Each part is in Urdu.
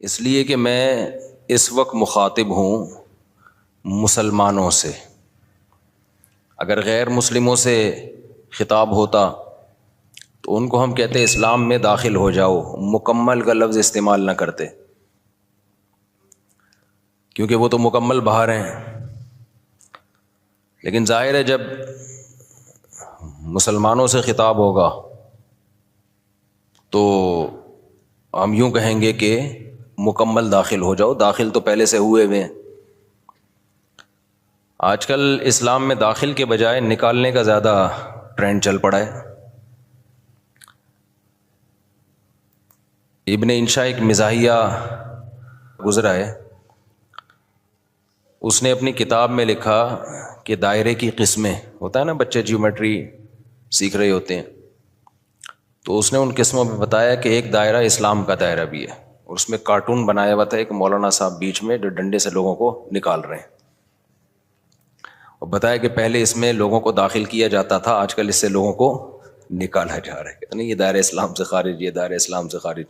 اس لیے کہ میں اس وقت مخاطب ہوں مسلمانوں سے. اگر غیر مسلموں سے خطاب ہوتا تو ان کو ہم کہتے اسلام میں داخل ہو جاؤ، مکمل کا لفظ استعمال نہ کرتے، کیونکہ وہ تو مکمل باہر ہیں. لیکن ظاہر ہے جب مسلمانوں سے خطاب ہوگا تو ہم یوں کہیں گے کہ مکمل داخل ہو جاؤ. داخل تو پہلے سے ہوئے ہوئے ہیں. آج کل اسلام میں داخل کے بجائے نکالنے کا زیادہ ٹرینڈ چل پڑا ہے. ابن انشا ایک مزاحیہ گزرا ہے، اس نے اپنی کتاب میں لکھا کہ دائرے کی قسمیں، ہوتا ہے نا بچے جیومیٹری سیکھ رہے ہوتے ہیں، تو اس نے ان قسموں میں بتایا کہ ایک دائرہ اسلام کا دائرہ بھی ہے، اور اس میں کارٹون بنایا ہوا تھا ایک مولانا صاحب بیچ میں جو ڈنڈے سے لوگوں کو نکال رہے ہیں، اور بتایا کہ پہلے اس میں لوگوں کو داخل کیا جاتا تھا، آج کل اس سے لوگوں کو نکالا جا رہا ہے. کہتے نہیں یہ دائرہ اسلام سے خارج، یہ دائرہ اسلام سے خارج.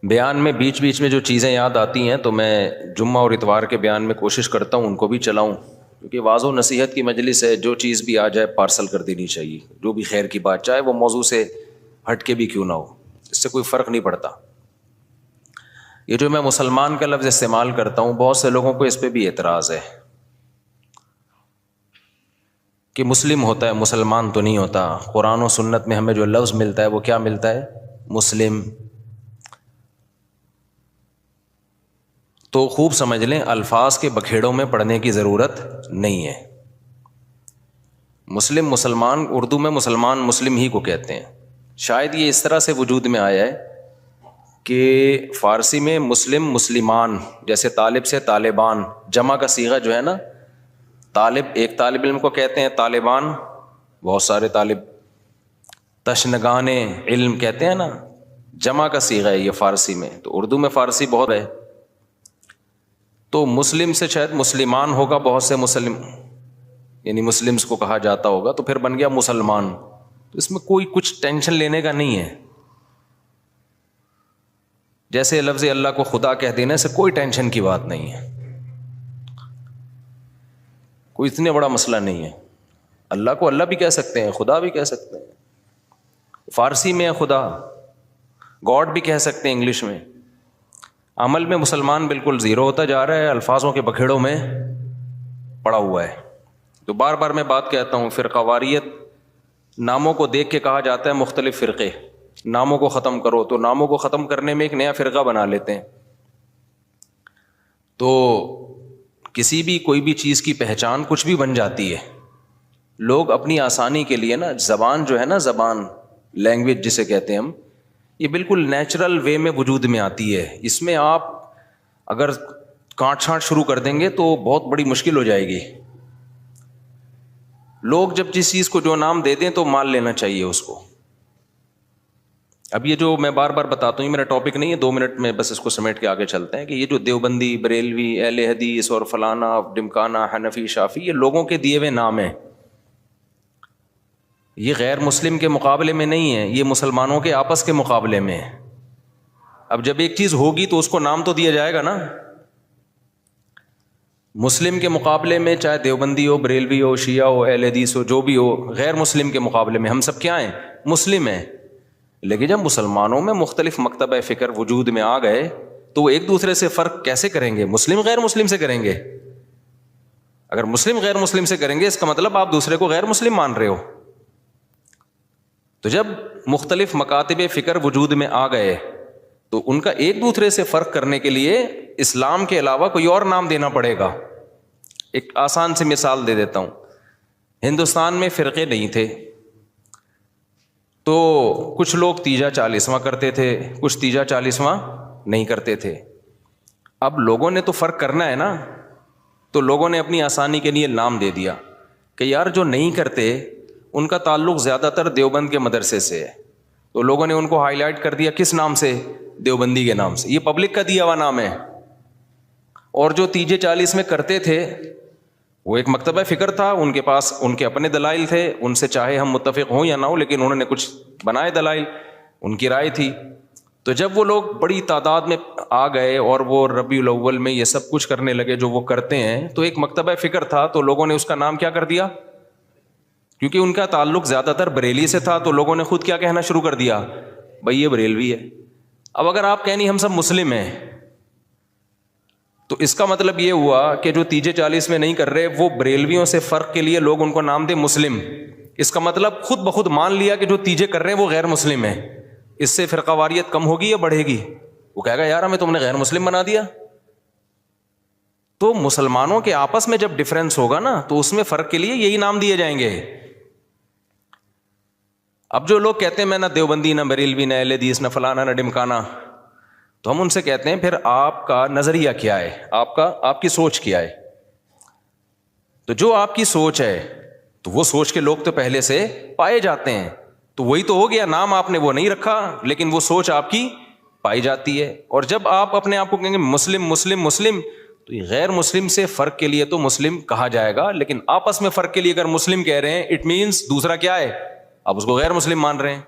بیان میں بیچ بیچ میں جو چیزیں یاد آتی ہیں تو میں جمعہ اور اتوار کے بیان میں کوشش کرتا ہوں ان کو بھی چلاؤں، کیونکہ واعظ و نصیحت کی مجلس ہے، جو چیز بھی آ جائے پارسل کر دینی چاہیے، جو بھی خیر کی بات، چاہے وہ موضوع سے ہٹ کے بھی کیوں نہ ہو، اس سے کوئی فرق نہیں پڑتا. یہ جو میں مسلمان کا لفظ استعمال کرتا ہوں، بہت سے لوگوں کو اس پہ بھی اعتراض ہے کہ مسلم ہوتا ہے، مسلمان تو نہیں ہوتا. قرآن و سنت میں ہمیں جو لفظ ملتا ہے وہ کیا ملتا ہے؟ مسلم. تو خوب سمجھ لیں، الفاظ کے بکھیڑوں میں پڑھنے کی ضرورت نہیں ہے. مسلم مسلمان، اردو میں مسلمان مسلم ہی کو کہتے ہیں. شاید یہ اس طرح سے وجود میں آیا ہے کہ فارسی میں مسلم مسلمان، جیسے طالب سے طالبان، جمع کا صیغہ جو ہے نا، طالب ایک طالب علم کو کہتے ہیں، طالبان بہت سارے طالب، تشنگان علم کہتے ہیں نا، جمع کا صیغہ ہے یہ فارسی میں. تو اردو میں فارسی بہت ہے، تو مسلم سے شاید مسلمان ہوگا، بہت سے مسلم یعنی مسلمز کو کہا جاتا ہوگا، تو پھر بن گیا مسلمان. تو اس میں کوئی کچھ ٹینشن لینے کا نہیں ہے. جیسے لفظ اللہ کو خدا کہہ دینے سے کوئی ٹینشن کی بات نہیں ہے، کوئی اتنے بڑا مسئلہ نہیں ہے. اللہ کو اللہ بھی کہہ سکتے ہیں، خدا بھی کہہ سکتے ہیں. فارسی میں خدا، گاڈ بھی کہہ سکتے ہیں انگلش میں. عمل میں مسلمان بالکل زیرو ہوتا جا رہا ہے، الفاظوں کے بکھیڑوں میں پڑا ہوا ہے. تو بار بار میں بات کہتا ہوں، فرقہ واریت ناموں کو دیکھ کے کہا جاتا ہے مختلف فرقے، ناموں کو ختم کرو، تو ناموں کو ختم کرنے میں ایک نیا فرقہ بنا لیتے ہیں. تو کسی بھی کوئی بھی چیز کی پہچان کچھ بھی بن جاتی ہے. لوگ اپنی آسانی کے لیے نا، زبان جو ہے نا، زبان لینگویج جسے کہتے ہیں ہم، یہ بالکل نیچرل وے میں وجود میں آتی ہے. اس میں آپ اگر کاٹ چھانٹ شروع کر دیں گے تو بہت بڑی مشکل ہو جائے گی. لوگ جب جس چیز کو جو نام دے دیں تو مان لینا چاہیے اس کو. اب یہ جو میں بار بار بتاتا ہوں، یہ میرا ٹاپک نہیں ہے، 2 منٹ میں بس اس کو سمیٹ کے آگے چلتے ہیں، کہ یہ جو دیوبندی، بریلوی، اہل حدیث اور فلانا ڈمکانا، حنفی، شافی، یہ لوگوں کے دیے ہوئے نام ہیں. یہ غیر مسلم کے مقابلے میں نہیں ہے، یہ مسلمانوں کے آپس کے مقابلے میں ہے. اب جب ایک چیز ہوگی تو اس کو نام تو دیا جائے گا نا. مسلم کے مقابلے میں چاہے دیوبندی ہو، بریلوی ہو، شیعہ ہو، اہل حدیث ہو، جو بھی ہو، غیر مسلم کے مقابلے میں ہم سب کیا ہیں؟ مسلم ہیں. لیکن جب مسلمانوں میں مختلف مکتبہ فکر وجود میں آ گئے تو وہ ایک دوسرے سے فرق کیسے کریں گے؟ مسلم غیر مسلم سے کریں گے. اگر مسلم غیر مسلم سے کریں گے اس کا مطلب آپ دوسرے کو غیر مسلم مان رہے ہو. تو جب مختلف مکاتب فکر وجود میں آ گئے تو ان کا ایک دوسرے سے فرق کرنے کے لیے اسلام کے علاوہ کوئی اور نام دینا پڑے گا. ایک آسان سی مثال دے دیتا ہوں. ہندوستان میں فرقے نہیں تھے تو کچھ لوگ تیجا 40واں کرتے تھے، کچھ تیجا 40واں نہیں کرتے تھے. اب لوگوں نے تو فرق کرنا ہے نا، تو لوگوں نے اپنی آسانی کے لیے نام دے دیا کہ یار جو نہیں کرتے ان کا تعلق زیادہ تر دیوبند کے مدرسے سے ہے، تو لوگوں نے ان کو ہائی لائٹ کر دیا کس نام سے؟ دیوبندی کے نام سے. یہ پبلک کا دیا ہوا نام ہے. اور جو تیجے 40 میں کرتے تھے وہ ایک مکتبہ فکر تھا، ان کے پاس ان کے اپنے دلائل تھے، ان سے چاہے ہم متفق ہوں یا نہ ہوں، لیکن انہوں نے کچھ بنائے دلائل، ان کی رائے تھی. تو جب وہ لوگ بڑی تعداد میں آ گئے اور وہ ربیع الاول میں یہ سب کچھ کرنے لگے جو وہ کرتے ہیں، تو ایک مکتبہ فکر تھا، تو لوگوں نے اس کا نام کیا کر دیا، کیونکہ ان کا تعلق زیادہ تر بریلی سے تھا، تو لوگوں نے خود کیا کہنا شروع کر دیا، بھائی یہ بریلوی ہے۔ اب اگر آپ کہیں نہیں ہم سب مسلم ہیں، تو اس کا مطلب یہ ہوا کہ جو تیجے 40 میں نہیں کر رہے وہ بریلویوں سے فرق کے لیے لوگ ان کو نام دے مسلم، اس کا مطلب خود بخود مان لیا کہ جو تیجے کر رہے ہیں وہ غیر مسلم ہیں۔ اس سے فرقہ واریت کم ہوگی یا بڑھے گی؟ وہ کہے گا یار ہمیں تم نے غیر مسلم بنا دیا۔ تو مسلمانوں کے آپس میں جب ڈفرینس ہوگا نا تو اس میں فرق کے لیے یہی نام دیے جائیں گے۔ اب جو لوگ کہتے ہیں میں نہ دیوبندی نہ بریلوی نہ اہل حدیث نہ فلانا نہ ڈمکانا، تو ہم ان سے کہتے ہیں پھر آپ کا نظریہ کیا ہے، آپ کی سوچ کیا ہے؟ تو جو آپ کی سوچ ہے تو وہ سوچ کے لوگ تو پہلے سے پائے جاتے ہیں، تو وہی تو ہو گیا، نام آپ نے وہ نہیں رکھا لیکن وہ سوچ آپ کی پائی جاتی ہے۔ اور جب آپ اپنے آپ کو کہیں گے مسلم مسلم مسلم، تو یہ غیر مسلم سے فرق کے لیے تو مسلم کہا جائے گا، لیکن آپس میں فرق کے لیے اگر مسلم کہہ رہے ہیں اٹ مینس دوسرا کیا ہے، آپ اس کو غیر مسلم مان رہے ہیں۔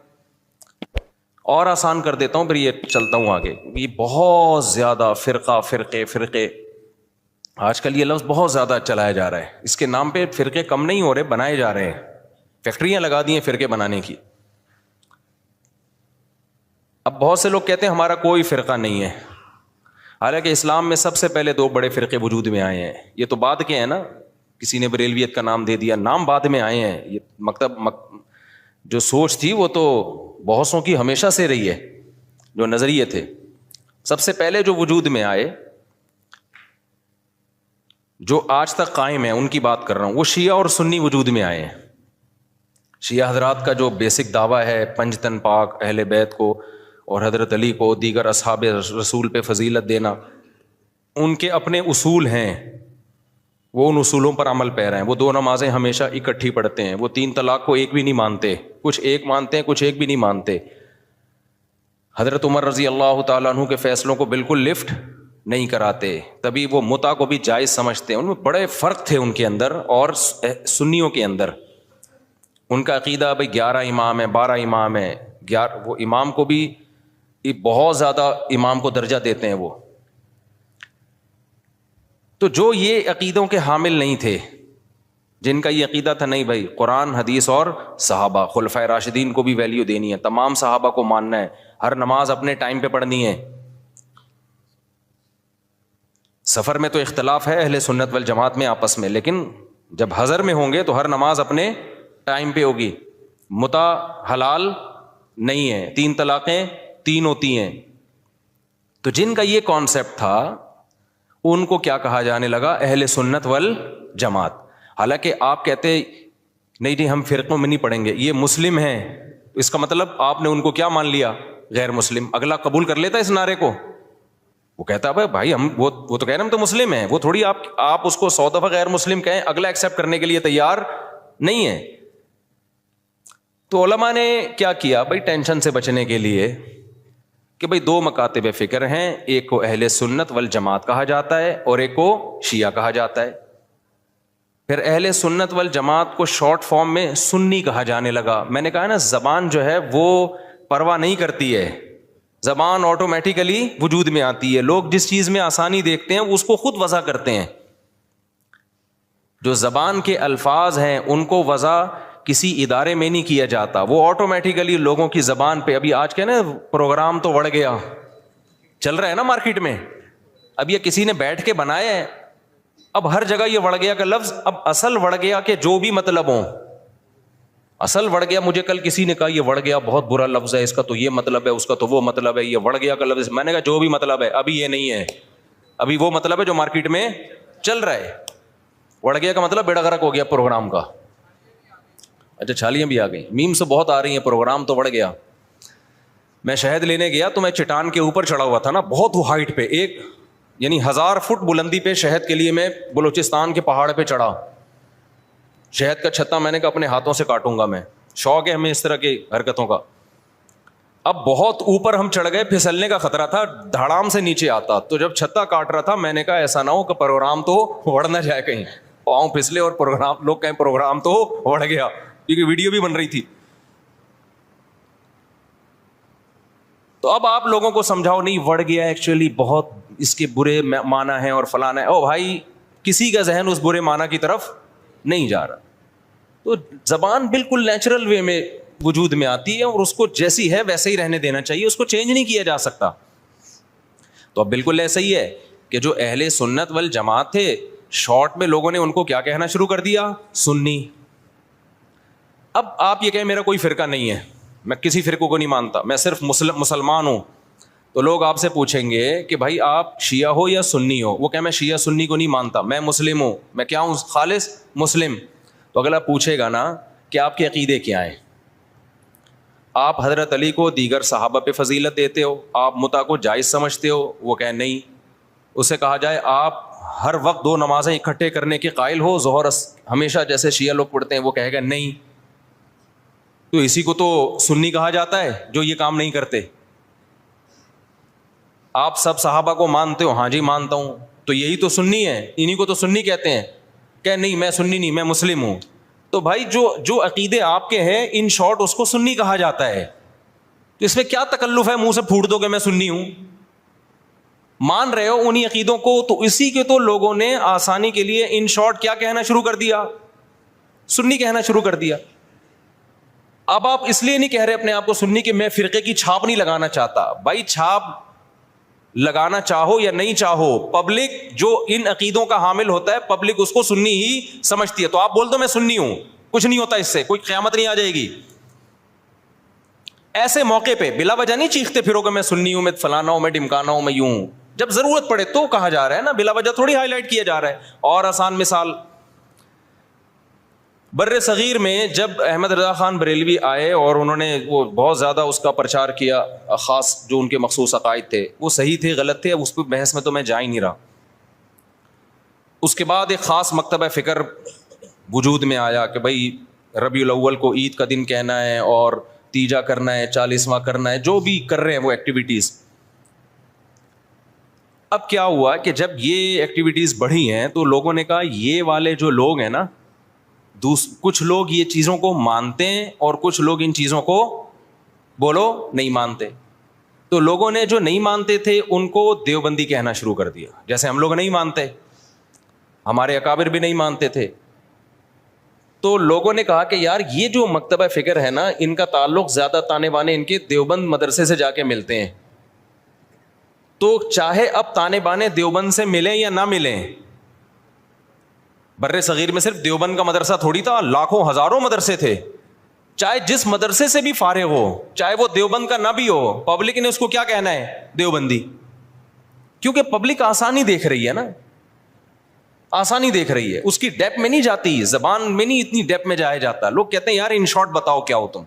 اور آسان کر دیتا ہوں پھر یہ چلتا ہوں آگے۔ یہ بہت زیادہ فرقے آج کل یہ لفظ بہت زیادہ چلایا جا رہا ہے، اس کے نام پہ فرقے کم نہیں ہو رہے، بنائے جا رہے ہیں، فیکٹریاں لگا دی ہیں فرقے بنانے کی۔ اب بہت سے لوگ کہتے ہیں ہمارا کوئی فرقہ نہیں ہے، حالانکہ اسلام میں سب سے پہلے 2 بڑے فرقے وجود میں آئے ہیں۔ یہ تو بعد کے ہیں نا، کسی نے بریلویت کا نام دے دیا، نام بعد میں آئے ہیں۔ یہ جو سوچ تھی وہ تو بہتوں کی ہمیشہ سے رہی ہے، جو نظریے تھے سب سے پہلے جو وجود میں آئے، جو آج تک قائم ہیں، ان کی بات کر رہا ہوں۔ وہ شیعہ اور سنی وجود میں آئے ہیں۔ شیعہ حضرات کا جو بیسک دعویٰ ہے پنج تن پاک، اہل بیت کو اور حضرت علی کو، دیگر اصحاب رسول پہ فضیلت دینا، ان کے اپنے اصول ہیں، وہ ان اصولوں پر عمل پیرا ہیں۔ وہ 2 نمازیں ہمیشہ اکٹھی پڑھتے ہیں، وہ 3 طلاق کو ایک بھی نہیں مانتے، کچھ ایک مانتے ہیں کچھ ایک بھی نہیں مانتے۔ حضرت عمر رضی اللہ تعالیٰ عنہ کے فیصلوں کو بالکل لفٹ نہیں کراتے، تبھی وہ متع کو بھی جائز سمجھتے ہیں۔ ان میں بڑے فرق تھے ان کے اندر اور سنیوں کے اندر۔ ان کا عقیدہ بھائی 11 امام ہیں، 12 امام ہیں، وہ امام کو بھی بہت زیادہ امام کو درجہ دیتے ہیں وہ۔ تو جو یہ عقیدوں کے حامل نہیں تھے، جن کا یہ عقیدہ تھا نہیں بھائی قرآن حدیث اور صحابہ، خلفائے راشدین کو بھی ویلیو دینی ہے، تمام صحابہ کو ماننا ہے، ہر نماز اپنے ٹائم پہ پڑھنی ہے۔ سفر میں تو اختلاف ہے اہل سنت والجماعت میں آپس میں، لیکن جب حضر میں ہوں گے تو ہر نماز اپنے ٹائم پہ ہوگی۔ متع حلال نہیں ہے، 3 طلاقیں 3 ہوتی ہیں۔ تو جن کا یہ کانسیپٹ تھا ان کو کیا کہا جانے لگا، اہل سنت والجماعت۔ حالانکہ آپ کہتے نہیں جی ہم فرقوں میں نہیں پڑھیں گے، یہ مسلم ہیں، اس کا مطلب آپ نے ان کو کیا مان لیا، غیر مسلم۔ اگلا قبول کر لیتا اس نعرے کو، وہ کہتا ہے بھائی ہم وہ تو کہہ رہے ہیں ہم تو مسلم ہیں، وہ تھوڑی آپ اس کو 100 دفعہ غیر مسلم کہیں، اگلا ایکسیپٹ کرنے کے لیے تیار نہیں ہے۔ تو علماء نے کیا کیا بھائی ٹینشن سے بچنے کے لیے کہ بھائی 2 مکاتب فکر ہیں، ایک کو اہل سنت والجماعت کہا جاتا ہے اور ایک کو شیعہ کہا جاتا ہے۔ پھر اہل سنت والجماعت کو شارٹ فارم میں سنی کہا جانے لگا۔ میں نے کہا نا زبان جو ہے وہ پرواہ نہیں کرتی ہے، زبان آٹومیٹیکلی وجود میں آتی ہے۔ لوگ جس چیز میں آسانی دیکھتے ہیں اس کو خود وضع کرتے ہیں۔ جو زبان کے الفاظ ہیں ان کو وضع کسی ادارے میں نہیں کیا جاتا، وہ آٹومیٹیکلی لوگوں کی زبان پہ۔ ابھی آج کے نا پروگرام تو بڑھ گیا، چل رہا ہے نا مارکیٹ میں، اب یہ کسی نے بیٹھ کے بنایا ہے، اب ہر جگہ یہ وڑ گیا کا لفظ، اب اصل وڑ گیا کہ جو بھی مطلب ہوں، اصل وڑ گیا۔ مجھے کل کسی نے کہا یہ وڑ گیا بہت برا لفظ ہے، اس کا تو یہ مطلب ہے، اس کا تو وہ مطلب ہے، یہ وڑ گیا کا لفظ۔ میں نے کہا جو بھی مطلب ہے ابھی یہ نہیں ہے، ابھی وہ مطلب ہے جو مارکیٹ میں چل رہا ہے۔ وڑ گیا کا مطلب بیڑا غرق ہو گیا پروگرام کا۔ اچھا چھالیاں بھی آ گئی، میم سے بہت آ رہی ہیں، پروگرام تو بڑھ گیا۔ میں شہد لینے گیا تو میں چٹان کے اوپر چڑھا ہوا تھا نا، بہت ہائٹ پہ، ایک یعنی 1000 فٹ بلندی پہ شہد کے لیے میں بلوچستان کے پہاڑ پہ چڑھا۔ شہد کا چھتا میں نے کہا اپنے ہاتھوں سے کاٹوں گا میں، شوق ہے ہمیں اس طرح کی حرکتوں کا۔ اب بہت اوپر ہم چڑھ گئے، پھسلنے کا خطرہ تھا، دھڑام سے نیچے آتا۔ تو جب چھتا کاٹ رہا تھا میں نے کہا ایسا نہ ہو کہ پروگرام تو اڑ نہ جائے کہیں، پاؤں پھسلے اور پروگرام لوگ کہیں پروگرام تو اڑ گیا، کیونکہ ویڈیو بھی بن رہی تھی۔ تو اب آپ لوگوں کو سمجھاؤ نہیں وڑ گیا ایکچولی بہت اس کے برے معنی ہیں اور فلانا ہے. او بھائی کسی کا ذہن اس برے معنی کی طرف نہیں جا رہا. تو زبان بالکل نیچرل وے میں وجود میں آتی ہے اور اس کو جیسی ہے ویسے ہی رہنے دینا چاہیے, اس کو چینج نہیں کیا جا سکتا. تو اب بالکل ایسا ہی ہے کہ جو اہل سنت والجماعت تھے, شارٹ میں لوگوں نے ان کو کیا کہنا شروع کر دیا, سنی. اب آپ یہ کہیں میرا کوئی فرقہ نہیں ہے, میں کسی فرقوں کو نہیں مانتا, میں صرف مسلمان ہوں, تو لوگ آپ سے پوچھیں گے کہ بھائی آپ شیعہ ہو یا سنی ہو. وہ کہ میں شیعہ سنی کو نہیں مانتا, میں مسلم ہوں. میں کیا ہوں؟ خالص مسلم. تو اگلا پوچھے گا نا کہ آپ کے عقیدے کیا ہیں؟ آپ حضرت علی کو دیگر صحابہ پہ فضیلت دیتے ہو, آپ متع کو جائز سمجھتے ہو؟ وہ کہ نہیں. اسے کہا جائے آپ ہر وقت 2 نمازیں اکٹھے کرنے کے قائل ہو, ظہر ہمیشہ جیسے شیعہ لوگ پڑھتے ہیں؟ وہ کہے گا نہیں. تو اسی کو تو سنی کہا جاتا ہے جو یہ کام نہیں کرتے. آپ سب صحابہ کو مانتے ہو؟ ہاں جی مانتا ہوں. تو یہی تو سنی ہے, انہی کو تو سنی کہتے ہیں. کہ نہیں میں سنی نہیں, میں مسلم ہوں. تو بھائی جو عقیدے آپ کے ہیں ان شارٹ اس کو سنی کہا جاتا ہے. تو اس میں کیا تکلف ہے منہ سے پھوٹ دو کہ میں سنی ہوں؟ مان رہے ہو انہی عقیدوں کو, تو اسی کے تو لوگوں نے آسانی کے لیے ان شارٹ کیا کہنا شروع کر دیا, سنی کہنا شروع کر دیا. اب آپ اس لیے نہیں کہہ رہے اپنے آپ کو سنی کہ میں فرقے کی چھاپ نہیں لگانا چاہتا. بھائی چھاپ لگانا چاہو یا نہیں چاہو, پبلک جو ان عقیدوں کا حامل ہوتا ہے پبلک اس کو سنی ہی سمجھتی ہے. تو آپ بول دو میں سنی ہوں, کچھ نہیں ہوتا اس سے, کوئی قیامت نہیں آ جائے گی. ایسے موقع پہ بلا وجہ نہیں چیختے پھرو کہ میں سنی ہوں, میں فلانا ہوں, میں ڈمکانا ہوں, میں یوں ہوں. جب ضرورت پڑے تو کہا جا رہا ہے نا, بلا وجہ تھوڑی ہائی لائٹ کیا جا رہا ہے. اور آسان مثال, بر صغیر میں جب احمد رضا خان بریلوی آئے اور انہوں نے وہ بہت زیادہ اس کا پرچار کیا, خاص جو ان کے مخصوص عقائد تھے وہ صحیح تھے غلط تھے, اس پہ بحث میں تو میں جا ہی نہیں رہا. اس کے بعد ایک خاص مکتبہ فکر وجود میں آیا کہ بھائی ربیع الاول کو عید کا دن کہنا ہے اور تیجا کرنا ہے, 40واں کرنا ہے, جو بھی کر رہے ہیں وہ ایکٹیویٹیز. اب کیا ہوا کہ جب یہ ایکٹیویٹیز بڑھی ہیں تو لوگوں نے کہا یہ والے جو لوگ ہیں نا, کچھ لوگ یہ چیزوں کو مانتے ہیں اور کچھ لوگ ان چیزوں کو بولو نہیں مانتے. تو لوگوں نے جو نہیں مانتے تھے ان کو دیوبندی کہنا شروع کر دیا, جیسے ہم لوگ نہیں مانتے, ہمارے اکابر بھی نہیں مانتے تھے. تو لوگوں نے کہا کہ یار یہ جو مکتبہ فکر ہے نا ان کا تعلق زیادہ تانے بانے ان کے دیوبند مدرسے سے جا کے ملتے ہیں. تو چاہے اب تانے بانے دیوبند سے ملیں یا نہ ملیں, بر صغیر میں صرف دیوبند کا مدرسہ تھوڑی تھا, لاکھوں ہزاروں مدرسے تھے. چاہے جس مدرسے سے بھی فارغ ہو, چاہے وہ دیوبند کا نہ بھی ہو, پبلک نے اس کو کیا کہنا ہے, دیوبندی. کیونکہ پبلک آسانی دیکھ رہی ہے نا, آسانی دیکھ رہی ہے, اس کی ڈیپ میں نہیں جاتی, زبان میں نہیں اتنی ڈیپ میں جایا جاتا. لوگ کہتے ہیں یار ان شارٹ بتاؤ کیا ہو تم.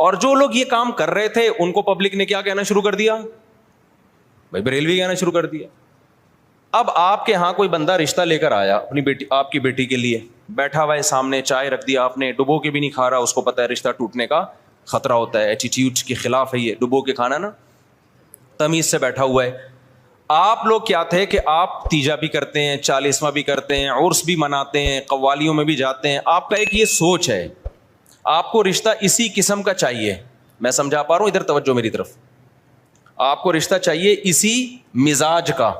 اور جو لوگ یہ کام کر رہے تھے ان کو پبلک نے کیا کہنا شروع کر دیا, بھائی بریلوی کہنا شروع کر دیا. اب آپ کے ہاں کوئی بندہ رشتہ لے کر آیا اپنی بیٹی, آپ کی بیٹی کے لیے, بیٹھا ہوا ہے سامنے, چائے رکھ دیا آپ نے, ڈبو کے بھی نہیں کھا رہا, اس کو پتا ہے رشتہ ٹوٹنے کا خطرہ ہوتا ہے, ایٹیٹیوڈ کے خلاف ہے یہ ڈبو کے کھانا نا, تمیز سے بیٹھا ہوا ہے. آپ لوگ کیا تھے کہ آپ تیجا بھی کرتے ہیں, 40واں بھی کرتے ہیں, عرس بھی مناتے ہیں, قوالیوں میں بھی جاتے ہیں. آپ کا ایک یہ سوچ ہے آپ کو رشتہ اسی قسم کا چاہیے. میں سمجھا پا رہا ہوں, ادھر توجہ میری طرف. آپ کو رشتہ چاہیے اسی مزاج کا.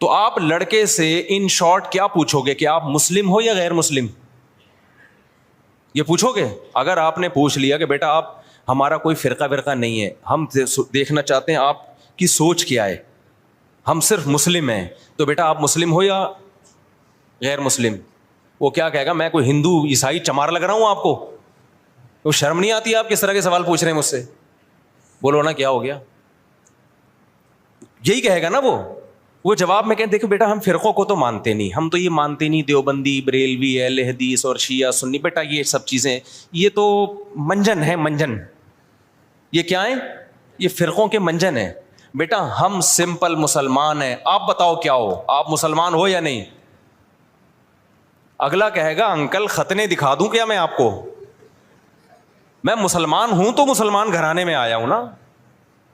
تو آپ لڑکے سے ان شارٹ کیا پوچھو گے کہ آپ مسلم ہو یا غیر مسلم, یہ پوچھو گے؟ اگر آپ نے پوچھ لیا کہ بیٹا آپ ہمارا کوئی فرقہ نہیں ہے, ہم دیکھنا چاہتے ہیں آپ کی سوچ کیا ہے, ہم صرف مسلم ہیں, تو بیٹا آپ مسلم ہو یا غیر مسلم. وہ کیا کہے گا, میں کوئی ہندو عیسائی چمار لگ رہا ہوں آپ کو؟ وہ شرم نہیں آتی آپ کس طرح کے سوال پوچھ رہے ہیں مجھ سے؟ بولو نا کیا ہو گیا, یہی کہے گا نا وہ جواب میں کہیں دیکھو بیٹا ہم فرقوں کو تو مانتے نہیں, ہم تو یہ مانتے نہیں دیوبندی, بریلوی, اہل حدیث اور شیعہ سنی. بیٹا یہ سب چیزیں یہ تو منجن ہے, منجن. یہ کیا ہے؟ یہ فرقوں کے منجن ہیں. بیٹا ہم سمپل مسلمان ہیں, آپ بتاؤ کیا ہو, آپ مسلمان ہو یا نہیں؟ اگلا کہے گا انکل ختنے دکھا دوں کیا میں آپ کو, میں مسلمان ہوں تو مسلمان گھرانے میں آیا ہوں نا.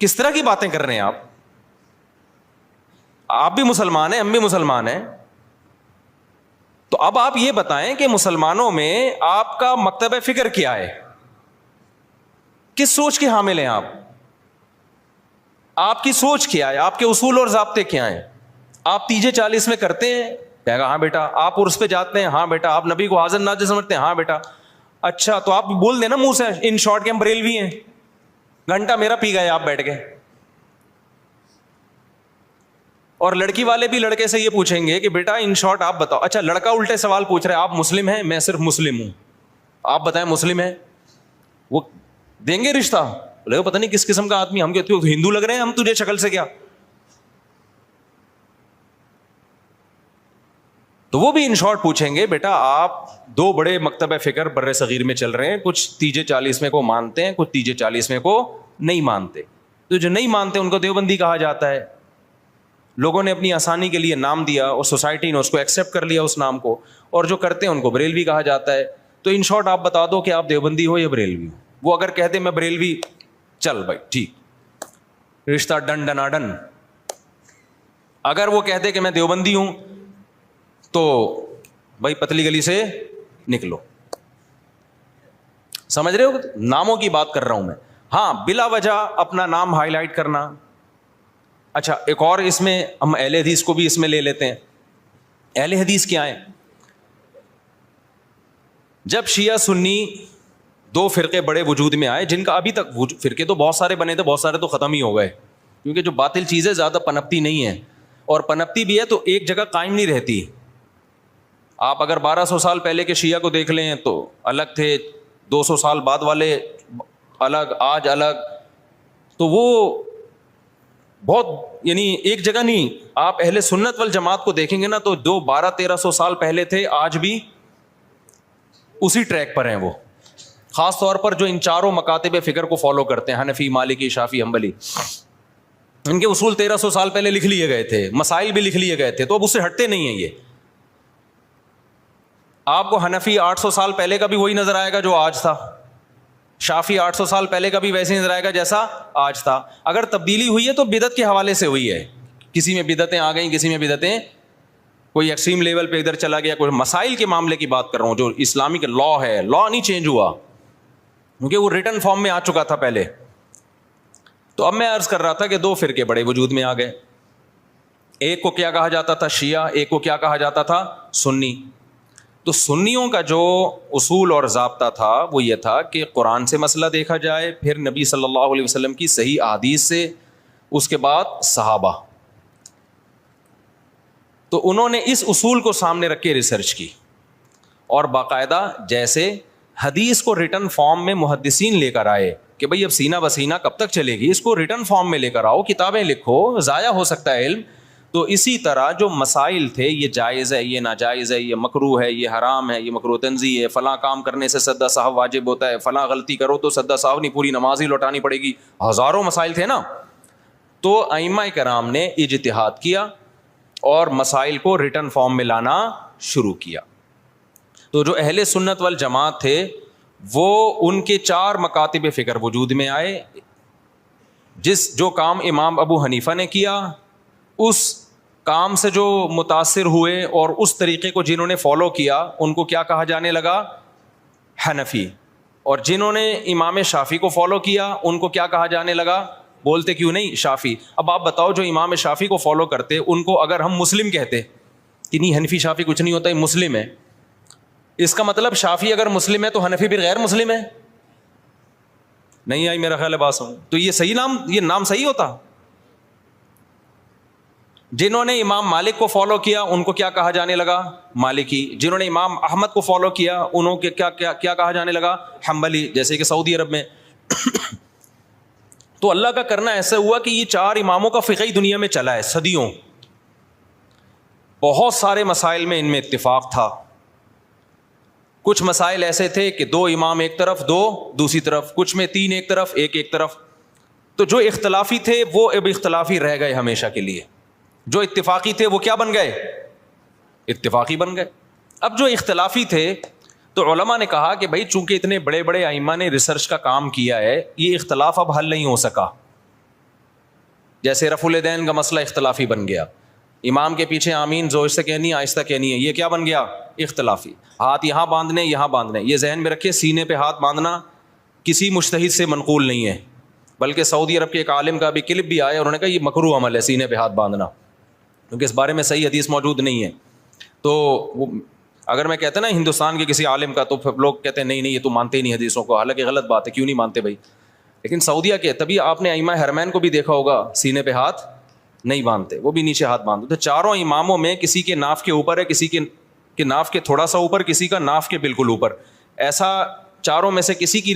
کس طرح کی باتیں کر رہے ہیں آپ بھی مسلمان ہیں, ہم بھی مسلمان ہیں. تو اب آپ یہ بتائیں کہ مسلمانوں میں آپ کا مکتبہ فکر کیا ہے, کس سوچ کے حامل ہیں آپ کی سوچ کیا ہے, آپ کے اصول اور ضابطے کیا ہیں؟ آپ تیجے 40 میں کرتے ہیں؟ کہے گا ہاں بیٹا. آپ عرس پہ جاتے ہیں؟ ہاں بیٹا. آپ نبی کو حاضر ناظر سمجھتے ہیں؟ ہاں بیٹا. اچھا تو آپ بول دیں نا منہ سے ان شارٹ کے ہم بریلوی ہیں. گھنٹہ میرا پی گئے آپ بیٹھ کے. اور لڑکی والے بھی لڑکے سے یہ پوچھیں گے کہ بیٹا ان شارٹ آپ بتاؤ. اچھا لڑکا الٹے سوال پوچھ رہا ہے, آپ مسلم ہیں؟ میں صرف مسلم ہوں. آپ بتائیں مسلم ہیں؟ وہ دیں گے رشتہ؟ بولے پتہ نہیں کس قسم کا آدمی, ہم کہتے ہو ہندو لگ رہے ہیں ہم تجھے شکل سے کیا. تو وہ بھی ان شارٹ پوچھیں گے بیٹا آپ دو بڑے مکتب فکر بر صغیر میں چل رہے ہیں, کچھ تیجے 40 میں کو مانتے ہیں, کچھ تیجے 40 میں کو نہیں مانتے. تو جو نہیں مانتے ان کو دیوبندی کہا جاتا ہے. لوگوں نے اپنی آسانی کے لیے نام دیا اور سوسائٹی نے اس کو ایکسیپٹ کر لیا اس نام کو, اور جو کرتے ہیں ان کو بریلوی کہا جاتا ہے. تو ان شارٹ آپ بتا دو کہ آپ دیوبندی ہو یا بریلوی ہو. وہ اگر کہتے میں بریلوی, چل بھائی ٹھیک, رشتہ ڈن ڈنا ڈن. اگر وہ کہتے کہ میں دیوبندی ہوں تو بھائی پتلی گلی سے نکلو. سمجھ رہے ہو؟ ناموں کی بات کر رہا ہوں میں. ہاں بلا وجہ اپنا نام ہائی لائٹ کرنا. اچھا ایک اور اس میں ہم اہل حدیث کو بھی اس میں لے لیتے ہیں. اہل حدیث کیا ہیں؟ جب شیعہ سنی دو فرقے بڑے وجود میں آئے, جن کا ابھی تک فرقے تو بہت سارے بنے تھے, بہت سارے تو ختم ہی ہو گئے, کیونکہ جو باطل چیزیں زیادہ پنپتی نہیں ہیں, اور پنپتی بھی ہے تو ایک جگہ قائم نہیں رہتی. آپ اگر 1200 سال پہلے کے شیعہ کو دیکھ لیں تو الگ تھے, 200 سال بعد والے الگ, آج الگ. تو وہ بہت یعنی ایک جگہ نہیں. آپ اہل سنت والجماعت کو دیکھیں گے نا تو جو 1200-1300 سال پہلے تھے آج بھی اسی ٹریک پر ہیں وہ. خاص طور پر جو ان چاروں مکاتب فکر کو فالو کرتے ہیں, حنفی, مالکی, شافعی, حنبلی, ان کے اصول 1300 سال پہلے لکھ لیے گئے تھے, مسائل بھی لکھ لیے گئے تھے, تو اب اس سے ہٹتے نہیں ہیں یہ. آپ کو حنفی 800 سال پہلے کا بھی وہی نظر آئے گا جو آج تھا, شافعی 800 سال پہلے کا بھی ویسے نظر آئے گا جیسا آج تھا. اگر تبدیلی ہوئی ہے تو بدعت کے حوالے سے ہوئی ہے, کسی میں بدعتیں آ گئیں, کسی میں بدعتیں کوئی ایکسٹریم لیول پہ ادھر چلا گیا. کوئی مسائل کے معاملے کی بات کر رہا ہوں, جو اسلامک لا ہے, لا نہیں چینج ہوا کیونکہ وہ ریٹن فارم میں آ چکا تھا پہلے. تو اب میں عرض کر رہا تھا کہ دو فرقے بڑے وجود میں آ گئے. ایک کو کیا کہا جاتا تھا؟ شیعہ. ایک کو کیا کہا جاتا تھا؟ سنی. تو سنیوں کا جو اصول اور ضابطہ تھا وہ یہ تھا کہ قرآن سے مسئلہ دیکھا جائے, پھر نبی صلی اللہ علیہ وسلم کی صحیح احادیث سے, اس کے بعد صحابہ. تو انہوں نے اس اصول کو سامنے رکھ کے ریسرچ کی, اور باقاعدہ جیسے حدیث کو ریٹن فارم میں محدثین لے کر آئے کہ بھئی اب سینہ بسینہ کب تک چلے گی, اس کو ریٹن فارم میں لے کر آؤ, کتابیں لکھو, ضائع ہو سکتا ہے علم. تو اسی طرح جو مسائل تھے, یہ جائز ہے, یہ ناجائز ہے, یہ مکروہ ہے, یہ حرام ہے, یہ مکروہ تنزیہ ہے, فلاں کام کرنے سے سدا صاحب واجب ہوتا ہے, فلاں غلطی کرو تو سدا صاحب نہیں پوری نماز ہی لوٹانی پڑے گی, ہزاروں مسائل تھے نا. تو ائمہ کرام نے اجتہاد کیا اور مسائل کو ریٹن فارم میں لانا شروع کیا. تو جو اہل سنت والجماعت تھے وہ ان کے 4 مکاتب فکر وجود میں آئے. جو کام امام ابو حنیفہ نے کیا, اس کام سے جو متاثر ہوئے اور اس طریقے کو جنہوں نے فالو کیا ان کو کیا کہا جانے لگا؟ حنفی. اور جنہوں نے امام شافعی کو فالو کیا ان کو کیا کہا جانے لگا؟ بولتے کیوں نہیں؟ شافعی. اب آپ بتاؤ جو امام شافعی کو فالو کرتے ان کو اگر ہم مسلم کہتے کہ نہیں حنفی شافعی کچھ نہیں ہوتا, یہ مسلم ہے, اس کا مطلب شافعی اگر مسلم ہے تو حنفی بھی غیر مسلم ہے؟ نہیں آئی میرا خیال ہے بات سمجھ. تو یہ صحیح نام, یہ نام صحیح ہوتا؟ جنہوں نے امام مالک کو فالو کیا ان کو کیا کہا جانے لگا؟ مالکی. جنہوں نے امام احمد کو فالو کیا انہوں کے کیا کہا جانے لگا؟ حنبلی, جیسے کہ سعودی عرب میں. تو اللہ کا کرنا ایسا ہوا کہ یہ 4 اماموں کا فقہی دنیا میں چلا ہے صدیوں. بہت سارے مسائل میں ان میں اتفاق تھا. کچھ مسائل ایسے تھے کہ 2 امام ایک طرف, 2 دوسری طرف, کچھ میں 3 ایک طرف, ایک طرف. تو جو اختلافی تھے وہ اب اختلافی رہ گئے ہمیشہ کے لیے, جو اتفاقی تھے وہ کیا بن گئے؟ اتفاقی بن گئے. اب جو اختلافی تھے تو علماء نے کہا کہ بھائی چونکہ اتنے بڑے بڑے ائمہ نے ریسرچ کا کام کیا ہے, یہ اختلاف اب حل نہیں ہو سکا. جیسے رفع الیدین کا مسئلہ اختلافی بن گیا, امام کے پیچھے آمین زور سے کہنی ہے آہستہ کہنی ہے, یہ کیا بن گیا؟ اختلافی. ہاتھ یہاں باندھنے, یہاں باندھنے, یہ ذہن میں رکھے, سینے پہ ہاتھ باندھنا کسی مجتہد سے منقول نہیں ہے، بلکہ سعودی عرب کے ایک عالم کا بھی کلپ بھی آیا، انہوں نے کہا یہ مکروہ عمل ہے سینے پہ ہاتھ باندھنا، کیونکہ اس بارے میں صحیح حدیث موجود نہیں ہے. تو وہ اگر میں کہتا نا ہندوستان کے کسی عالم کا، تو لوگ کہتے ہیں نہیں نہیں یہ تو مانتے ہی نہیں حدیثوں کو، حالانکہ غلط بات ہے، کیوں نہیں مانتے بھائی. لیکن سعودیہ کے تبھی آپ نے ائمہ حرمین کو بھی دیکھا ہوگا سینے پہ ہاتھ نہیں باندھتے، وہ بھی نیچے ہاتھ باندھتے. تو چاروں اماموں میں کسی کے ناف کے اوپر ہے، کسی کے ناف کے تھوڑا سا اوپر، کسی کا ناف کے بالکل اوپر، ایسا چاروں میں سے کسی کی